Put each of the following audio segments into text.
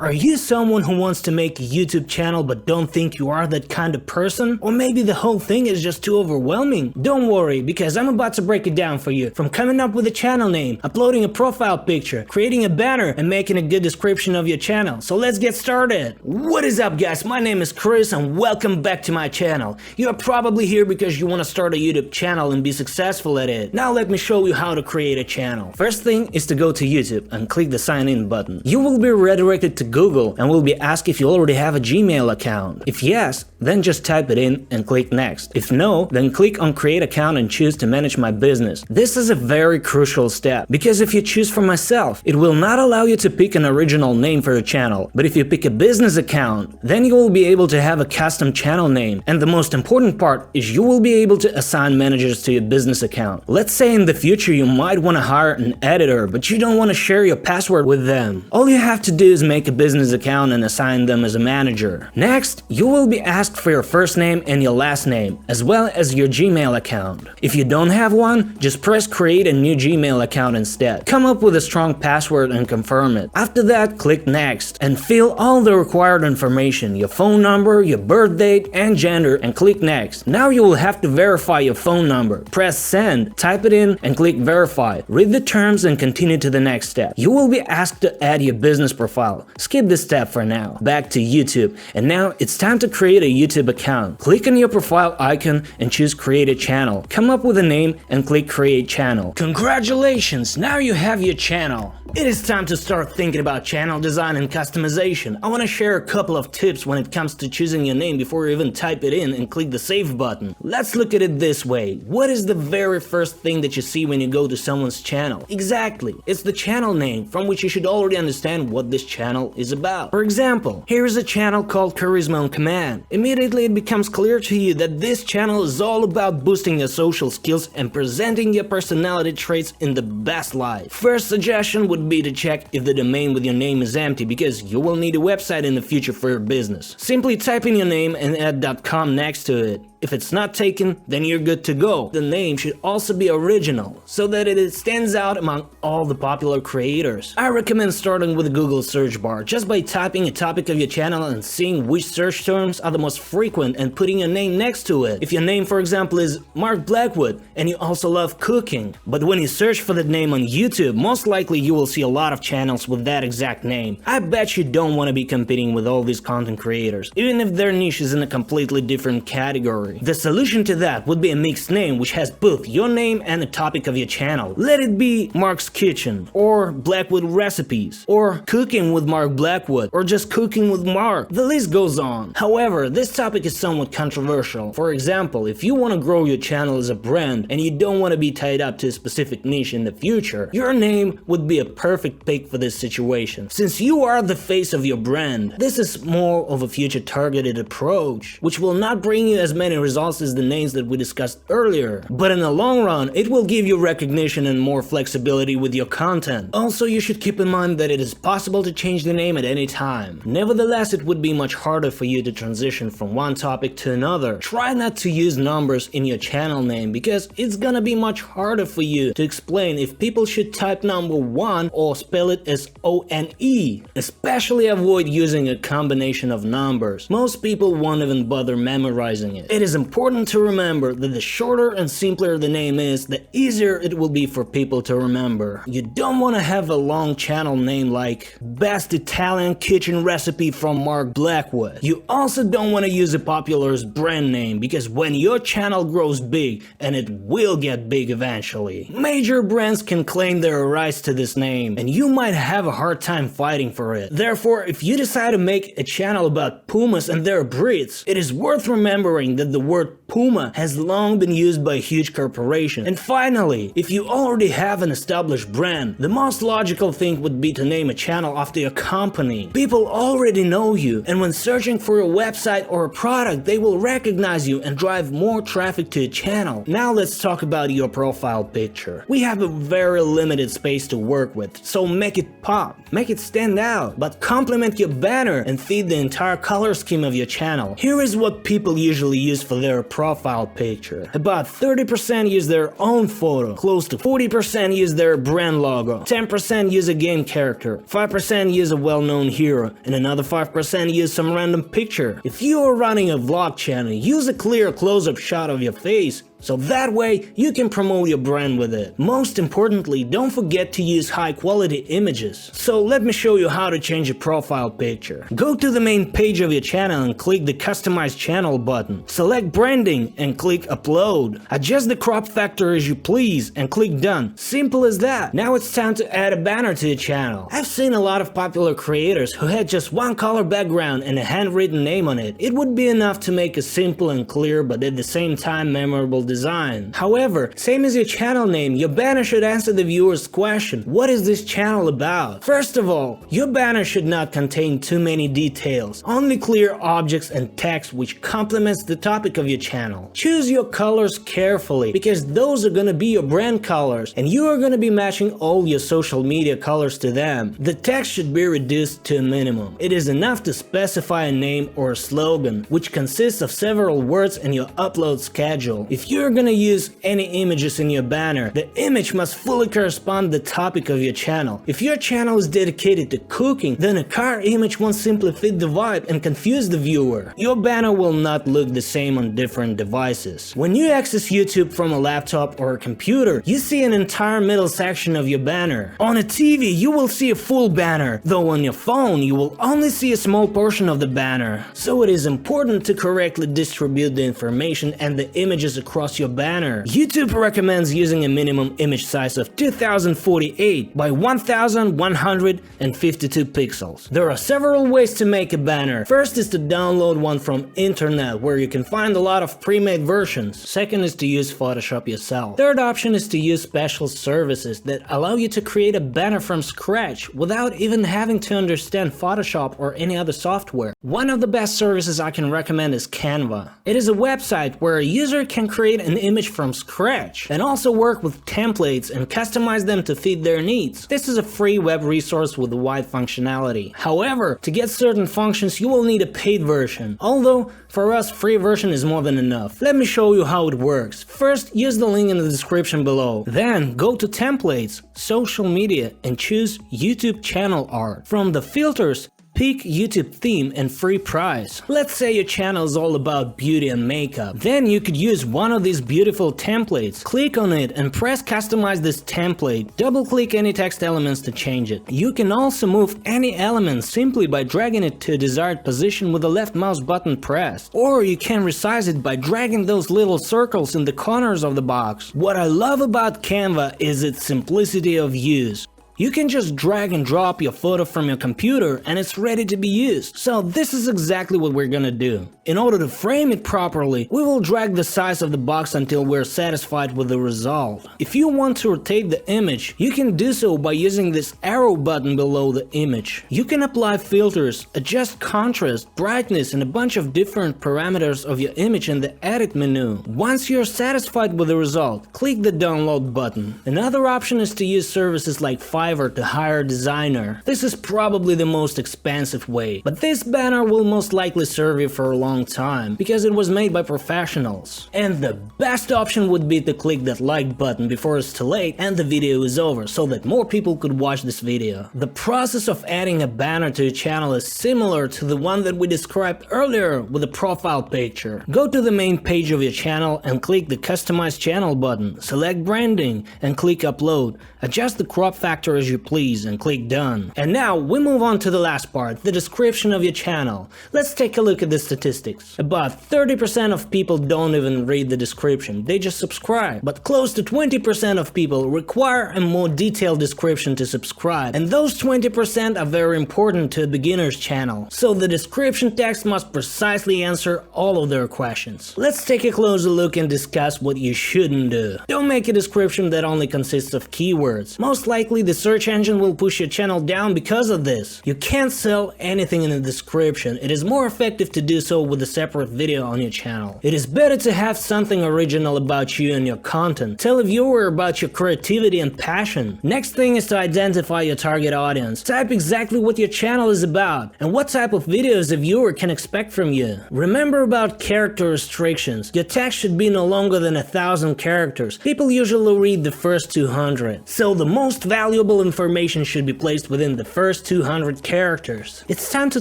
Are you someone who wants to make a YouTube channel but don't think you are that kind of person? Or maybe the whole thing is just too overwhelming? Don't worry, because I'm about to break it down for you. From coming up with a channel name, uploading a profile picture, creating a banner, and making a good description of your channel. So let's get started. What is up, guys? My name is Criss and welcome back to my channel. You are probably here because you want to start a YouTube channel and be successful at it. Now let me show you how to create a channel. First thing is to go to YouTube and click the sign in button. You will be redirected to Google and will be asked if you already have a Gmail account. If yes, then just type it in and click next. If no, then click on create account and choose to manage my business. This is a very crucial step because if you choose for myself, it will not allow you to pick an original name for your channel. But if you pick a business account, then you will be able to have a custom channel name. And the most important part is you will be able to assign managers to your business account. Let's say in the future you might want to hire an editor, but you don't want to share your password with them. All you have to do is make a business account and assign them as a manager. Next, you will be asked for your first name and your last name, as well as your Gmail account. If you don't have one, just press create a new Gmail account instead. Come up with a strong password and confirm it. After that, click next and fill all the required information, your phone number, your birth date, and gender, and click next. Now you will have to verify your phone number. Press send, type it in, and click verify. Read the terms and continue to the next step. You will be asked to add your business profile. Skip this step for now. Back to YouTube, and now it's time to create a YouTube account. Click on your profile icon and choose create a channel. Come up with a name and click create channel. Congratulations, now you have your channel. It is time to start thinking about channel design and customization. I want to share a couple of tips when it comes to choosing your name before you even type it in and click the save button. Let's look at it this way. What is the very first thing that you see when you go to someone's channel? Exactly, it's the channel name, from which you should already understand what this channel is about. For example, here is a channel called Charisma on Command. Immediately it becomes clear to you that this channel is all about boosting your social skills and presenting your personality traits in the best light. First suggestion would be to check if the domain with your name is empty, because you will need a website in the future for your business. Simply type in your name and add .com next to it. If it's not taken, then you're good to go. The name should also be original, so that it stands out among all the popular creators. I recommend starting with the Google search bar, just by typing a topic of your channel and seeing which search terms are the most frequent and putting your name next to it. If your name, for example, is Mark Blackwood and you also love cooking, but when you search for that name on YouTube, most likely you will see a lot of channels with that exact name. I bet you don't want to be competing with all these content creators, even if their niche is in a completely different category. The solution to that would be a mixed name which has both your name and the topic of your channel. Let it be Mark's Kitchen, or Blackwood Recipes, or Cooking with Mark Blackwood, or just Cooking with Mark. The list goes on. However, this topic is somewhat controversial. For example, if you want to grow your channel as a brand and you don't want to be tied up to a specific niche in the future, your name would be a perfect pick for this situation. Since you are the face of your brand, this is more of a future targeted approach, which will not bring you as many results as the names that we discussed earlier, but in the long run it will give you recognition and more flexibility with your content. Also, you should keep in mind that it is possible to change the name at any time. Nevertheless, it would be much harder for you to transition from one topic to another. Try not to use numbers in your channel name, because it's gonna be much harder for you to explain if people should type number 1 or spell it as O-N-E. Especially avoid using a combination of numbers. Most people won't even bother memorizing it. It is important to remember that the shorter and simpler the name is, the easier it will be for people to remember. You don't want to have a long channel name like Best Italian Kitchen Recipe from Mark Blackwood. You also don't want to use a popular brand name, because when your channel grows big, and it will get big eventually, major brands can claim their rights to this name, and you might have a hard time fighting for it. Therefore, if you decide to make a channel about pumas and their breeds, it is worth remembering that the word Puma has long been used by a huge corporation. And finally, if you already have an established brand, the most logical thing would be to name a channel after your company. People already know you, and when searching for a website or a product, they will recognize you and drive more traffic to your channel. Now let's talk about your profile picture. We have a very limited space to work with, so make it pop, make it stand out, but complement your banner and feed the entire color scheme of your channel. Here is what people usually use for their profile profile picture. About 30% use their own photo, close to 40% use their brand logo, 10% use a game character, 5% use a well-known hero, and another 5% use some random picture. If you are running a vlog channel, use a clear close-up shot of your face, so that way you can promote your brand with it. Most importantly, don't forget to use high quality images. So let me show you how to change a profile picture. Go to the main page of your channel and click the customize channel button. Select branding and click upload. Adjust the crop factor as you please and click done. Simple as that. Now it's time to add a banner to your channel. I've seen a lot of popular creators who had just one color background and a handwritten name on it. It would be enough to make a simple and clear but at the same time memorable design. However, same as your channel name, your banner should answer the viewer's question, what is this channel about? First of all, your banner should not contain too many details, only clear objects and text which complements the topic of your channel. Choose your colors carefully because those are gonna be your brand colors and you are gonna be matching all your social media colors to them. The text should be reduced to a minimum. It is enough to specify a name or a slogan, which consists of several words in your upload schedule. If you're gonna use any images in your banner, the image must fully correspond to the topic of your channel. If your channel is dedicated to cooking, then a car image won't simply fit the vibe and confuse the viewer. Your banner will not look the same on different devices. When you access YouTube from a laptop or a computer, you see an entire middle section of your banner. On a TV, you will see a full banner, though on your phone, you will only see a small portion of the banner. So it is important to correctly distribute the information and the images across your banner. YouTube recommends using a minimum image size of 2048 by 1152 pixels. There are several ways to make a banner. First is to download one from internet where you can find a lot of pre-made versions. Second is to use Photoshop yourself. Third option is to use special services that allow you to create a banner from scratch without even having to understand Photoshop or any other software. One of the best services I can recommend is Canva. It is a website where a user can create an image from scratch and also work with templates and customize them to fit their needs. This is a free web resource with wide functionality. However, to get certain functions you will need a paid version. Although, for us, free version is more than enough. Let me show you how it works. First, use the link in the description below. Then, go to Templates, Social Media, and choose YouTube Channel Art. From the filters, pick YouTube theme and free price. Let's say your channel is all about beauty and makeup. Then you could use one of these beautiful templates. Click on it and press customize this template. Double click any text elements to change it. You can also move any element simply by dragging it to a desired position with the left mouse button pressed. Or you can resize it by dragging those little circles in the corners of the box. What I love about Canva is its simplicity of use. You can just drag and drop your photo from your computer and it's ready to be used. So this is exactly what we're gonna do. In order to frame it properly, we will drag the size of the box until we're satisfied with the result. If you want to rotate the image, you can do so by using this arrow button below the image. You can apply filters, adjust contrast, brightness, and a bunch of different parameters of your image in the edit menu. Once you're satisfied with the result, click the download button. Another option is to use services like Fiverr to hire a designer. This is probably the most expensive way, but this banner will most likely serve you for a long time because it was made by professionals. And the best option would be to click that like button before it's too late and the video is over so that more people could watch this video. The process of adding a banner to your channel is similar to the one that we described earlier with the profile picture. Go to the main page of your channel and click the customize channel button, select branding and click upload. Adjust the crop factor as you please and click done. And now we move on to the last part, the description of your channel. Let's take a look at the statistics. About 30% of people don't even read the description, they just subscribe. But close to 20% of people require a more detailed description to subscribe. And those 20% are very important to a beginner's channel. So the description text must precisely answer all of their questions. Let's take a closer look and discuss what you shouldn't do. Don't make a description that only consists of keywords. Most likely the search engine will push your channel down because of this. You can't sell anything in the description. It is more effective to do so with a separate video on your channel. It is better to have something original about you and your content. Tell a viewer about your creativity and passion. Next thing is to identify your target audience. Type exactly what your channel is about and what type of videos a viewer can expect from you. Remember about character restrictions. Your text should be no longer than 1,000 characters. People usually read the first 200. So the most valuable information should be placed within the first 200 characters. It's time to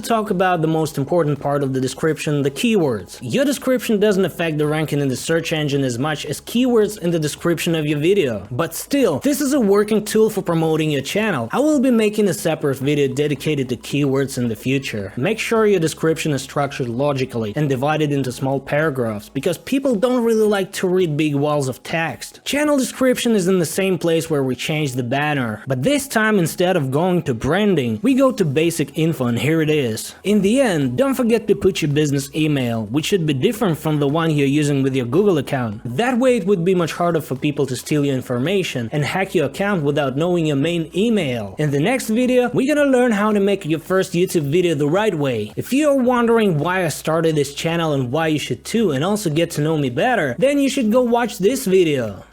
talk about the most important part of the description, the keywords. Your description doesn't affect the ranking in the search engine as much as keywords in the description of your video. But still, this is a working tool for promoting your channel. I will be making a separate video dedicated to keywords in the future. Make sure your description is structured logically and divided into small paragraphs, because people don't really like to read big walls of text. Channel description is in the same place where we changed the banner, but this time instead of going to branding, we go to basic info, and here it is. In the end, don't forget to put your business email, which should be different from the one you're using with your Google account. That way it would be much harder for people to steal your information and hack your account without knowing your main email. In the next video, we're gonna learn how to make your first YouTube video the right way. If you're wondering why I started this channel and why you should too, and also get to know me better, then you should go watch this video.